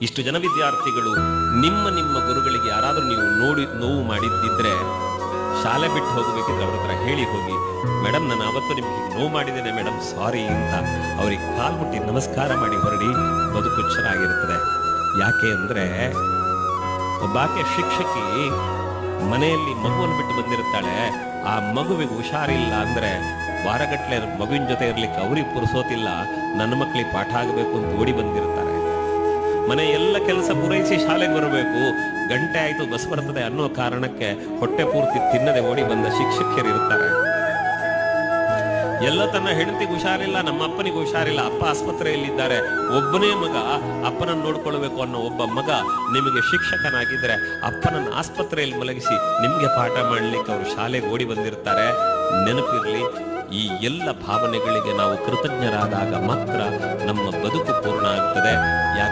ಇಷ್ಟು ಜನ ವಿದ್ಯಾರ್ಥಿಗಳು ನಿಮ್ಮ ನಿಮ್ಮ ಗುರುಗಳಿಗೆ ಯಾರಾದರೂ ನೀವು ನೋಡಿ ನೋವು ಮಾಡಿದ್ದಿದ್ರೆ ಶಾಲೆ ಬಿಟ್ಟು ಹೋಗಬೇಕಿದ್ರೆ ಅವ್ರ ಹತ್ರ ಹೇಳಿ ಹೋಗಿ, ಮೇಡಮ್ ನಾನು ಅವತ್ತು ನಿಮ್ಗೆ ನೋವು ಮಾಡಿದ್ದೇನೆ ಮೇಡಮ್, ಸಾರಿ ಅಂತ ಅವ್ರಿಗೆ ಕಾಲು ಮುಟ್ಟಿ ನಮಸ್ಕಾರ ಮಾಡಿ ಹೊರಡಿ. ಬದುಕು ಚೆನ್ನಾಗಿರುತ್ತದೆ. ಯಾಕೆ ಅಂದ್ರೆ ಒಬ್ಬಾಕೆ ಶಿಕ್ಷಕಿ ಮನೆಯಲ್ಲಿ ಮಗುವನ್ನು ಬಿಟ್ಟು ಬಂದಿರುತ್ತಾಳೆ. ಆ ಮಗುವಿಗೆ ಹುಷಾರಿಲ್ಲ ಅಂದ್ರೆ ವಾರಗಟ್ಲೆ ಮಗುವಿನ ಜೊತೆ ಇರ್ಲಿಕ್ಕೆ ಅವ್ರಿಗೆ ಪುರುಸೋತಿಲ್ಲ, ನನ್ನ ಮಕ್ಕಳಿಗೆ ಪಾಠ ಆಗಬೇಕು ಅಂತ ಓಡಿ ಬಂದಿರ್ತಾರೆ. ಮನೆ ಎಲ್ಲ ಕೆಲಸ ಪೂರೈಸಿ ಶಾಲೆಗೆ ಬರಬೇಕು, ಗಂಟೆ ಆಯ್ತು ಬಸ್ ಬರ್ತದೆ ಅನ್ನೋ ಕಾರಣಕ್ಕೆ ಹೊಟ್ಟೆ ಪೂರ್ತಿ ತಿನ್ನದೆ ಓಡಿ ಬಂದ ಶಿಕ್ಷಕಿಯರು ಇರ್ತಾರೆ. ಎಲ್ಲ ತನ್ನ ಹೆಂಡತಿಗೆ ಹುಷಾರಿಲ್ಲ, ನಮ್ಮ ಅಪ್ಪನಿಗೆ ಹುಷಾರಿಲ್ಲ, ಅಪ್ಪ ಆಸ್ಪತ್ರೆಯಲ್ಲಿದ್ದಾರೆ, ಒಬ್ಬನೇ ಮಗ ಅಪ್ಪನನ್ನು ನೋಡ್ಕೊಳ್ಬೇಕು ಅನ್ನೋ ಒಬ್ಬ ಮಗ ನಿಮಗೆ ಶಿಕ್ಷಕನಾಗಿದ್ರೆ ಅಪ್ಪನನ್ನು ಆಸ್ಪತ್ರೆಯಲ್ಲಿ ಮಲಗಿಸಿ ನಿಮ್ಗೆ ಪಾಠ ಮಾಡ್ಲಿಕ್ಕೆ ಅವರು ಶಾಲೆಗೆ ಓಡಿ ಬಂದಿರ್ತಾರೆ. ನೆನಪಿರ್ಲಿ, ಈ ಎಲ್ಲ ಭಾವನೆಗಳಿಗೆ ನಾವು ಕೃತಜ್ಞರಾದಾಗ ಮಾತ್ರ ನಮ್ಮ ಬದುಕು ಪೂರ್ಣ ಆಗ್ತದೆ.